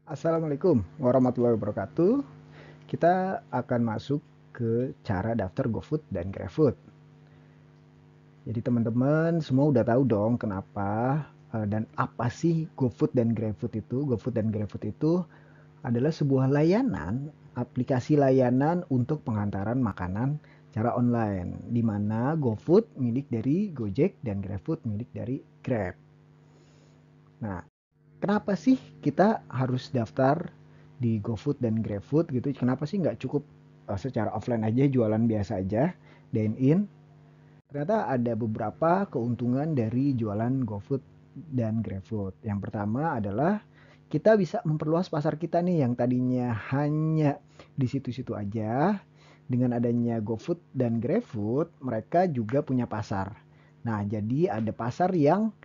Assalamualaikum warahmatullahi wabarakatuh. Kita akan masuk ke cara daftar GoFood dan GrabFood. Jadi teman-teman semua udah tahu dong kenapa dan apa sih GoFood dan GrabFood itu? GoFood dan GrabFood itu adalah sebuah layanan, aplikasi layanan untuk pengantaran makanan secara online, di mana GoFood milik dari Gojek dan GrabFood milik dari Grab. Nah, kenapa sih kita harus daftar di GoFood dan GrabFood gitu? Kenapa sih nggak cukup secara offline aja, jualan biasa aja, dine in? Ternyata ada beberapa keuntungan dari jualan GoFood dan GrabFood. Yang pertama adalah kita bisa memperluas pasar kita nih yang tadinya hanya di situ-situ aja. Dengan adanya GoFood dan GrabFood, mereka juga punya pasar. Nah, jadi ada pasar yang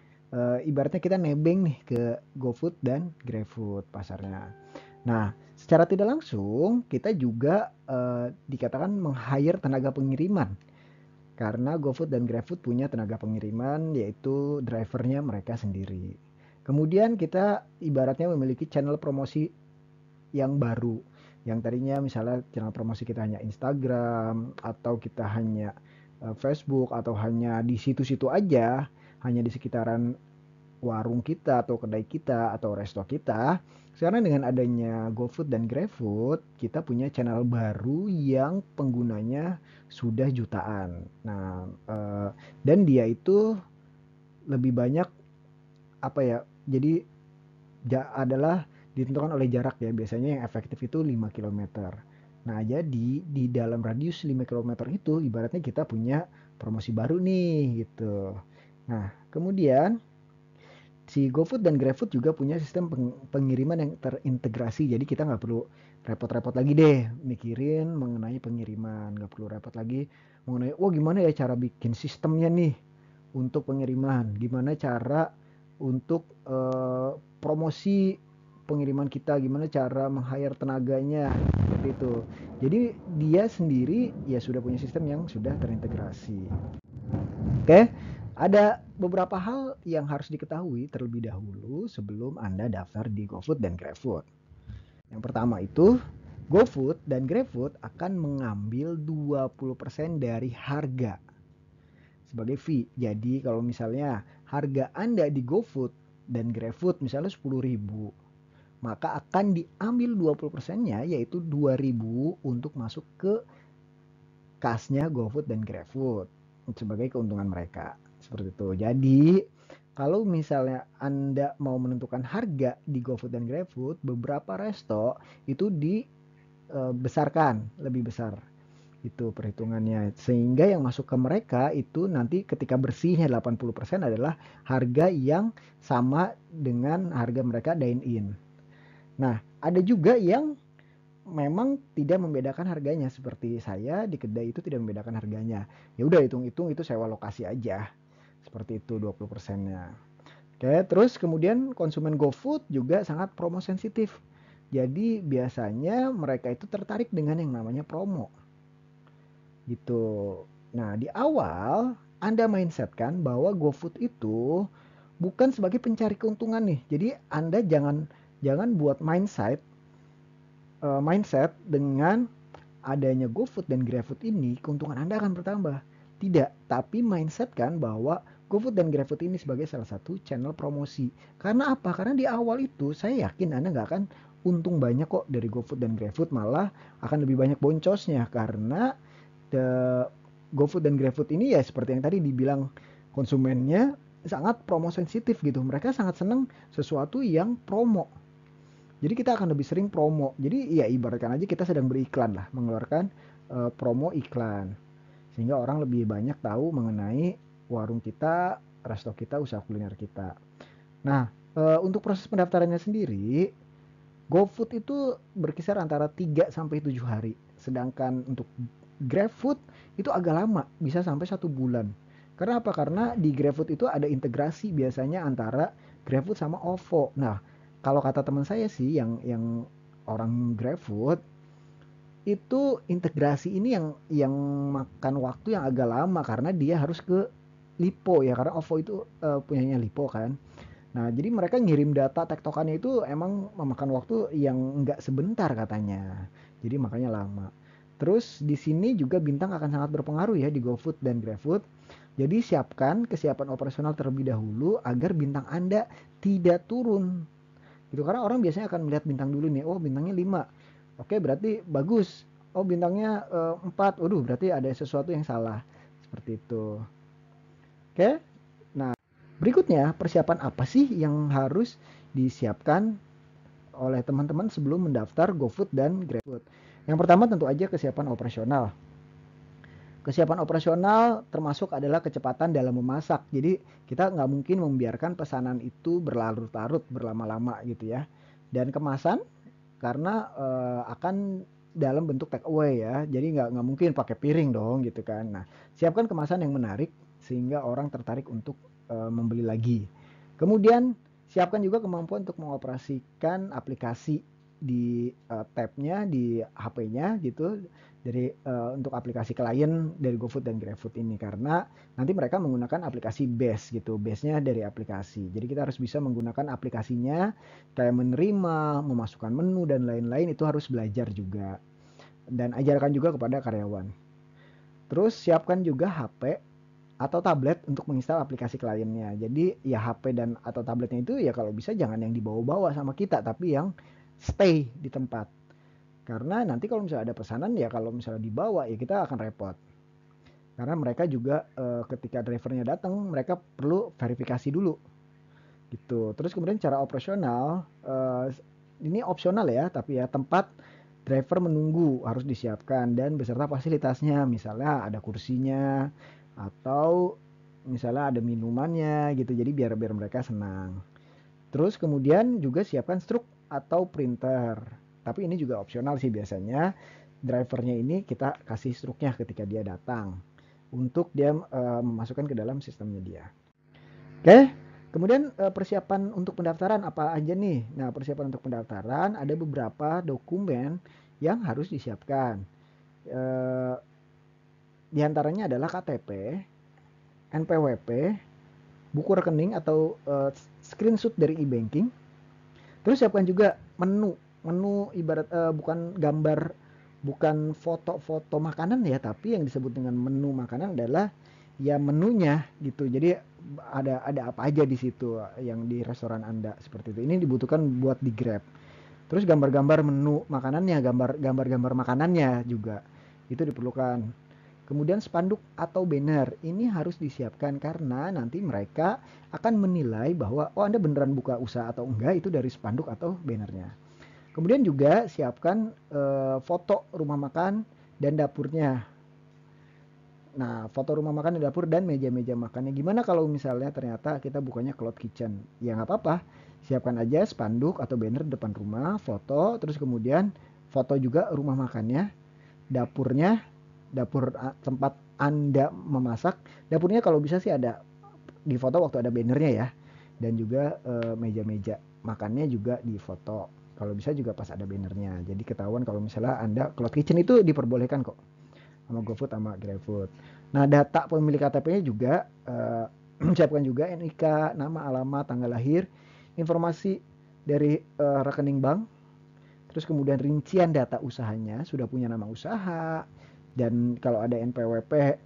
ibaratnya kita nebeng nih ke GoFood dan GrabFood pasarnya. Nah, secara tidak langsung kita juga dikatakan meng-hire tenaga pengiriman. Karena GoFood dan GrabFood punya tenaga pengiriman yaitu drivernya mereka sendiri. Kemudian kita ibaratnya memiliki channel promosi yang baru. Yang tadinya misalnya channel promosi kita hanya Instagram atau kita hanya Facebook atau hanya di situ-situ aja, hanya di sekitaran warung kita atau kedai kita atau resto kita. Sekarang dengan adanya GoFood dan GrabFood, kita punya channel baru yang penggunanya sudah jutaan. Nah, dan dia itu lebih banyak apa ya? Jadi adalah ditentukan oleh jarak ya. Biasanya yang efektif itu 5 kilometer. Nah, jadi di dalam radius 5 kilometer itu ibaratnya kita punya promosi baru nih gitu. Nah, kemudian si GoFood dan GrabFood juga punya sistem pengiriman yang terintegrasi. Jadi kita nggak perlu repot-repot lagi deh mikirin mengenai pengiriman. Nggak perlu repot lagi mengenai, wah gimana ya cara bikin sistemnya nih untuk pengiriman. Gimana cara untuk promosi pengiriman kita. Gimana cara meng-hire tenaganya. Seperti itu. Jadi dia sendiri ya sudah punya sistem yang sudah terintegrasi. Oke, ada beberapa hal yang harus diketahui terlebih dahulu sebelum Anda daftar di GoFood dan GrabFood. Yang pertama itu, GoFood dan GrabFood akan mengambil 20% dari harga sebagai fee. Jadi kalau misalnya harga Anda di GoFood dan GrabFood misalnya 10.000, maka akan diambil 20%-nya yaitu 2.000 untuk masuk ke kasnya GoFood dan GrabFood sebagai keuntungan mereka. Seperti itu. Jadi, kalau misalnya Anda mau menentukan harga di GoFood dan GrabFood, beberapa resto itu dibesarkan, lebih besar. Itu perhitungannya. Sehingga yang masuk ke mereka itu nanti ketika bersihnya 80% adalah harga yang sama dengan harga mereka dine in. Nah, ada juga yang memang tidak membedakan harganya seperti saya di kedai itu tidak membedakan harganya. Ya udah hitung-hitung itu sewa lokasi aja. Seperti itu 20%-nya. Oke, terus kemudian konsumen GoFood juga sangat promo sensitif. Jadi biasanya mereka itu tertarik dengan yang namanya promo. Gitu. Nah, di awal Anda mindsetkan bahwa GoFood itu bukan sebagai pencari keuntungan nih. Jadi Anda jangan buat mindset dengan adanya GoFood dan GrabFood ini keuntungan Anda akan bertambah. Tidak, tapi mindset kan bahwa GoFood dan GrabFood ini sebagai salah satu channel promosi. Karena apa? Karena di awal itu saya yakin Anda nggak akan untung banyak kok dari GoFood dan GrabFood, malah akan lebih banyak boncosnya karena the GoFood dan GrabFood ini ya seperti yang tadi dibilang konsumennya sangat promo sensitif gitu. Mereka sangat senang sesuatu yang promo. Jadi kita akan lebih sering promo. Jadi ya ibaratkan aja kita sedang beriklan lah, mengeluarkan promo iklan. Sehingga orang lebih banyak tahu mengenai warung kita, resto kita, usaha kuliner kita. Nah, untuk proses pendaftarannya sendiri, GoFood itu berkisar antara 3 sampai 7 hari. Sedangkan untuk GrabFood itu agak lama, bisa sampai 1 bulan. Karena apa? Karena di GrabFood itu ada integrasi biasanya antara GrabFood sama OVO. Nah, kalau kata teman saya sih yang orang GrabFood itu integrasi ini yang makan waktu yang agak lama karena dia harus ke Lipo ya karena OVO itu punyanya Lipo kan. Nah, jadi mereka ngirim data tektokannya itu emang memakan waktu yang nggak sebentar katanya. Jadi makanya lama. Terus di sini juga bintang akan sangat berpengaruh ya di GoFood dan GrabFood. Jadi siapkan kesiapan operasional terlebih dahulu agar bintang Anda tidak turun. Gitu, karena orang biasanya akan melihat bintang dulu nih. Oh, bintangnya 5. Oke, berarti bagus. Oh, bintangnya 4. Waduh, berarti ada sesuatu yang salah. Seperti itu. Oke. Nah, berikutnya persiapan apa sih yang harus disiapkan oleh teman-teman sebelum mendaftar GoFood dan GrabFood? Yang pertama tentu aja kesiapan operasional. Kesiapan operasional termasuk adalah kecepatan dalam memasak. Jadi kita nggak mungkin membiarkan pesanan itu berlarut-larut, berlama-lama gitu ya. Dan kemasan karena akan dalam bentuk take away ya. Jadi nggak mungkin pakai piring dong gitu kan. Nah, siapkan kemasan yang menarik sehingga orang tertarik untuk membeli lagi. Kemudian siapkan juga kemampuan untuk mengoperasikan aplikasi di tab-nya di HP-nya gitu, dari untuk aplikasi klien dari GoFood dan GrabFood ini, karena nanti mereka menggunakan aplikasi base gitu, base-nya dari aplikasi. Jadi kita harus bisa menggunakan aplikasinya kayak menerima, memasukkan menu dan lain-lain, itu harus belajar juga dan ajarkan juga kepada karyawan. Terus siapkan juga HP atau tablet untuk menginstal aplikasi kliennya. Jadi ya HP dan atau tabletnya itu ya kalau bisa jangan yang dibawa-bawa sama kita, tapi yang stay di tempat. Karena nanti kalau misalnya ada pesanan ya kalau misalnya dibawa ya kita akan repot. Karena mereka juga ketika drivernya datang mereka perlu verifikasi dulu gitu. Terus kemudian cara operasional ini opsional ya, tapi ya tempat driver menunggu harus disiapkan dan beserta fasilitasnya. Misalnya ada kursinya atau misalnya ada minumannya gitu. Jadi biar biar mereka senang. Terus kemudian juga siapkan struk atau printer. Tapi ini juga opsional sih biasanya. Drivernya ini kita kasih struknya ketika dia datang untuk dia memasukkan ke dalam sistemnya dia. Oke, kemudian persiapan untuk pendaftaran apa aja nih? Nah, persiapan untuk pendaftaran ada beberapa dokumen yang harus disiapkan. Eh, di antaranya adalah KTP, NPWP, buku rekening atau screenshot dari e-banking. Terus siapkan juga menu. Menu ibarat bukan gambar, bukan foto-foto makanan ya, tapi yang disebut dengan menu makanan adalah ya menunya gitu. Jadi ada apa aja di situ yang di restoran Anda seperti itu. Ini dibutuhkan buat di Grab. Terus gambar-gambar menu makanannya, gambar-gambar makanannya juga itu diperlukan. Kemudian spanduk atau banner ini harus disiapkan karena nanti mereka akan menilai bahwa oh Anda beneran buka usaha atau enggak itu dari spanduk atau bannernya. Kemudian juga siapkan foto rumah makan dan dapurnya. Nah, foto rumah makan dan dapur dan meja-meja makannya. Gimana kalau misalnya ternyata kita bukanya cloud kitchen? Ya nggak apa-apa. Siapkan aja spanduk atau banner depan rumah, foto, terus kemudian foto juga rumah makannya, dapurnya, dapur tempat Anda memasak. Dapurnya kalau bisa sih ada di foto waktu ada bannernya ya. Dan juga meja-meja makannya juga di foto. Kalau bisa juga pas ada bannernya. Jadi ketahuan kalau misalnya Anda cloud kitchen itu diperbolehkan kok sama GoFood sama GrabFood. Nah, data pemilik KTP-nya juga siapkan juga NIK, nama, alamat, tanggal lahir, informasi dari rekening bank, terus kemudian rincian data usahanya, sudah punya nama usaha, dan kalau ada NPWP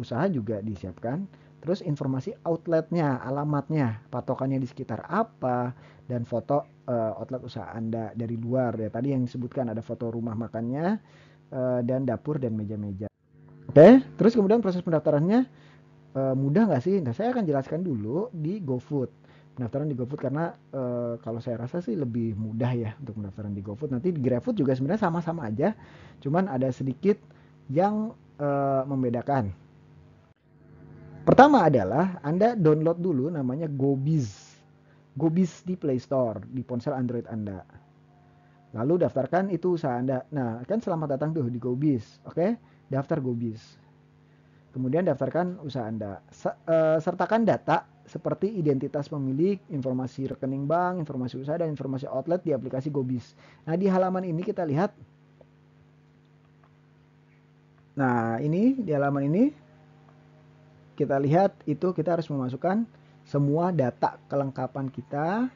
usaha juga disiapkan. Terus informasi outletnya, alamatnya, patokannya di sekitar apa, dan foto outlet usaha Anda dari luar. Ya, tadi yang disebutkan ada foto rumah makannya, dan dapur dan meja-meja. Oke, terus kemudian proses pendaftarannya mudah nggak sih? Nah, saya akan jelaskan dulu di GoFood. Pendaftaran di GoFood karena kalau saya rasa sih lebih mudah ya untuk pendaftaran di GoFood. Nanti di GrabFood juga sebenarnya sama-sama aja, cuman ada sedikit yang membedakan. Pertama adalah Anda download dulu namanya GoBiz. GoBiz di Play Store di ponsel Android Anda. Lalu daftarkan itu usaha Anda. Nah, kan selamat datang tuh di GoBiz. Oke, daftar GoBiz. Kemudian daftarkan usaha Anda. Sertakan data seperti identitas pemilik, informasi rekening bank, informasi usaha, dan informasi outlet di aplikasi GoBiz. Nah, di halaman ini kita lihat. Nah, ini di halaman ini kita lihat itu kita harus memasukkan semua data kelengkapan kita,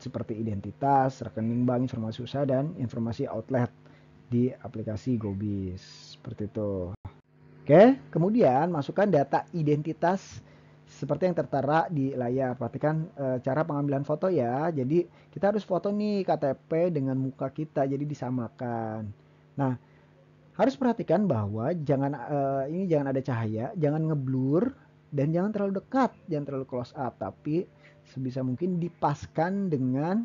seperti identitas, rekening bank, informasi usaha, dan informasi outlet di aplikasi GoBiz. Seperti itu. Oke, kemudian masukkan data identitas seperti yang tertera di layar. Perhatikan cara pengambilan foto ya. Jadi kita harus foto nih KTP dengan muka kita, jadi disamakan. Nah, harus perhatikan bahwa jangan ada cahaya, jangan ngeblur, dan jangan terlalu dekat, jangan terlalu close up, tapi sebisa mungkin dipaskan dengan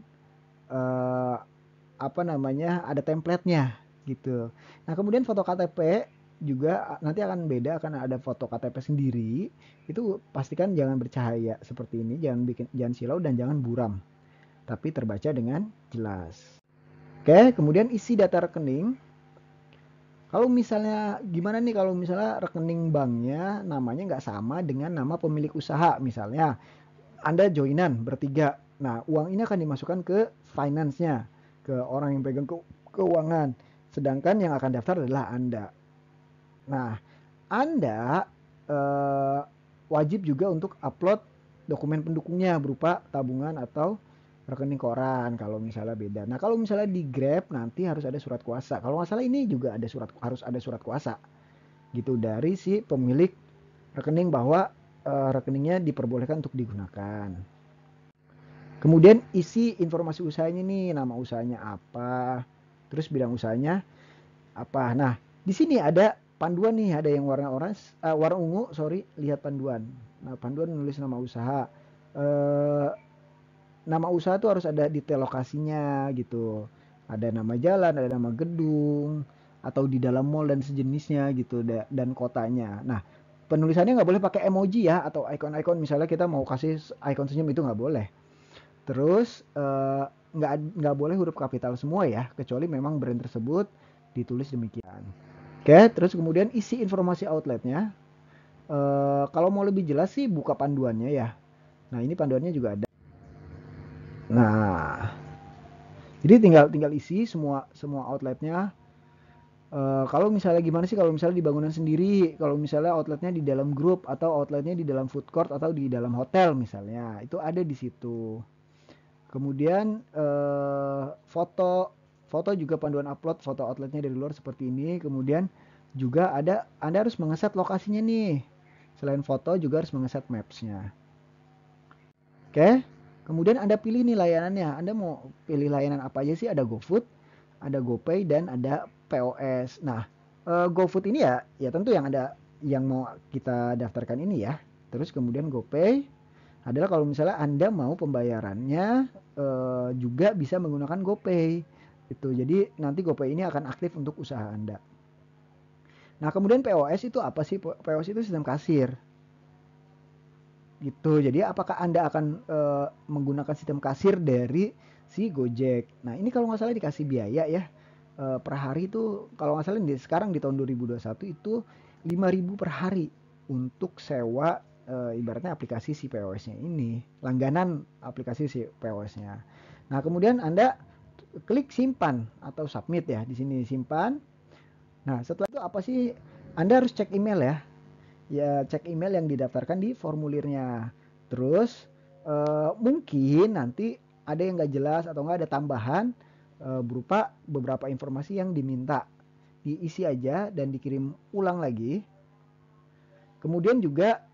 ada template-nya gitu. Nah, kemudian foto KTP juga nanti akan beda, akan ada foto KTP sendiri. Itu pastikan jangan bercahaya seperti ini, jangan silau dan jangan buram, tapi terbaca dengan jelas. Oke, kemudian isi data rekening. Kalau misalnya gimana nih kalau misalnya rekening banknya namanya nggak sama dengan nama pemilik usaha, misalnya Anda joinan bertiga. Nah, uang ini akan dimasukkan ke finance-nya, ke orang yang pegang keuangan. Sedangkan yang akan daftar adalah Anda. Nah, Anda wajib juga untuk upload dokumen pendukungnya berupa tabungan atau rekening koran kalau misalnya beda. Nah, kalau misalnya di Grab nanti harus ada surat kuasa. Kalau nggak salah ini juga harus ada surat kuasa gitu dari si pemilik rekening bahwa rekeningnya diperbolehkan untuk digunakan. Kemudian isi informasi usahanya nih, nama usahanya apa, terus bidang usahanya apa. Nah, di sini ada panduan nih, ada yang warna ungu, lihat panduan. Nah, panduan nulis nama usaha. Nama usaha tuh harus ada detail lokasinya gitu. Ada nama jalan, ada nama gedung, atau di dalam mall dan sejenisnya gitu, dan kotanya. Nah, penulisannya nggak boleh pakai emoji ya, atau icon-icon, misalnya kita mau kasih icon senyum itu nggak boleh. Terus nggak boleh huruf kapital semua ya, kecuali memang brand tersebut ditulis demikian. Oke, terus kemudian isi informasi outletnya. Kalau mau lebih jelas sih buka panduannya ya. Nah, ini panduannya juga ada. Nah, jadi tinggal isi semua outletnya. Kalau misalnya gimana sih kalau misalnya di bangunan sendiri, kalau misalnya outletnya di dalam grup atau outletnya di dalam food court atau di dalam hotel misalnya, itu ada di situ. Kemudian foto juga panduan upload foto outletnya dari luar seperti ini. Kemudian juga Anda harus mengeset lokasinya nih. Selain foto juga harus mengeset maps-nya. Oke. Kemudian Anda pilih nih layanannya. Anda mau pilih layanan apa aja sih? Ada GoFood, ada GoPay, dan ada POS. Nah, GoFood ini ya tentu yang mau kita daftarkan ini ya. Terus kemudian GoPay adalah kalau misalnya Anda mau pembayarannya juga bisa menggunakan GoPay. Itu. Jadi nanti GoPay ini akan aktif untuk usaha Anda. Nah, kemudian POS itu apa sih? POS itu sistem kasir. Gitu. Jadi apakah Anda akan menggunakan sistem kasir dari si Gojek? Nah, ini kalau nggak salah dikasih biaya ya. Per hari itu kalau nggak salah sekarang di tahun 2021 itu 5.000 per hari untuk sewa ibaratnya aplikasi si POS-nya ini, langganan aplikasi si POS-nya. Nah, kemudian Anda klik simpan atau submit ya, di sini simpan. Nah, setelah itu apa sih? Anda harus cek email ya. Ya, cek email yang didaftarkan di formulirnya. Terus mungkin nanti ada yang nggak jelas atau nggak ada tambahan berupa beberapa informasi yang diminta. Diisi aja dan dikirim ulang lagi. Kemudian juga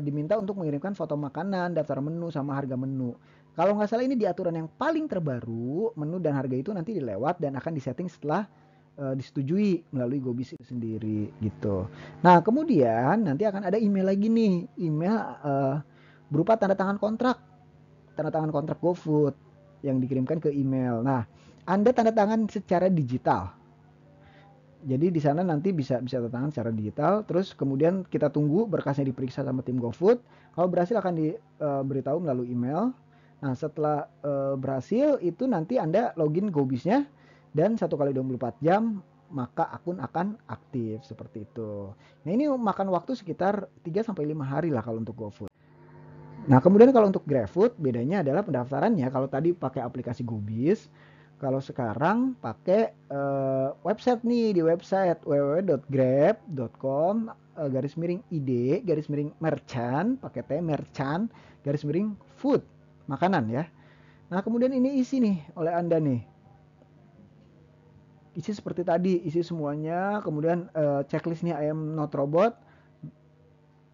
diminta untuk mengirimkan foto makanan, daftar menu, sama harga menu. Kalau nggak salah ini di aturan yang paling terbaru, menu dan harga itu nanti dilewat dan akan disetting setelah disetujui melalui GoBiz itu sendiri gitu. Nah, kemudian nanti akan ada email lagi nih, email berupa tanda tangan kontrak GoFood yang dikirimkan ke email. Nah, Anda tanda tangan secara digital. Jadi di sana nanti bisa tanda tangan secara digital. Terus kemudian kita tunggu berkasnya diperiksa sama tim GoFood. Kalau berhasil akan diberitahu melalui email. Nah, setelah berhasil itu nanti Anda login GoBiz-nya dan 1x24 jam maka akun akan aktif seperti itu. Nah, ini makan waktu sekitar 3-5 hari lah kalau untuk GoFood. Nah, kemudian kalau untuk GrabFood bedanya adalah pendaftarannya. Kalau tadi pakai aplikasi GoBiz, Kalau sekarang pakai website nih, di website www.grab.com /id /merchant pakai T merchant /food makanan ya. Nah kemudian ini isi nih oleh Anda nih, isi seperti tadi, isi semuanya. Kemudian checklistnya I am not robot,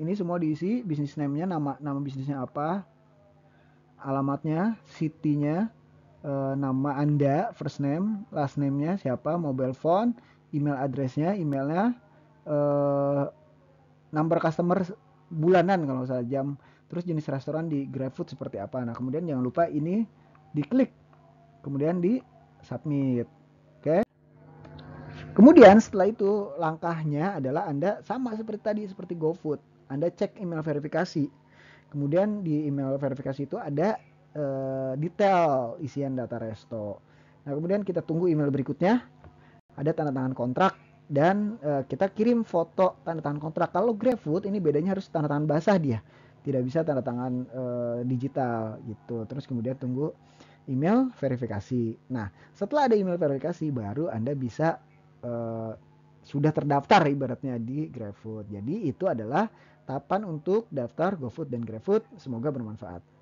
ini semua diisi, bisnis name-nya, nama bisnisnya apa, alamatnya, city-nya, nama Anda, first name, last name-nya siapa, mobile phone, email address-nya, emailnya, number customer bulanan kalau nggak salah, jam, terus jenis restoran di GrabFood seperti apa. Nah kemudian jangan lupa ini diklik, kemudian di submit. Oke. Kemudian setelah itu langkahnya adalah Anda sama seperti tadi, seperti GoFood. Anda cek email verifikasi. Kemudian di email verifikasi itu ada detail isian data resto. Nah kemudian kita tunggu email berikutnya. Ada tanda tangan kontrak dan kita kirim foto tanda tangan kontrak. Kalau GrabFood ini bedanya harus tanda tangan basah dia. Tidak bisa tanda tangan digital gitu. Terus kemudian tunggu email verifikasi. Nah, setelah ada email verifikasi baru Anda bisa sudah terdaftar ibaratnya di GrabFood. Jadi itu adalah tahapan untuk daftar GoFood dan GrabFood. Semoga bermanfaat.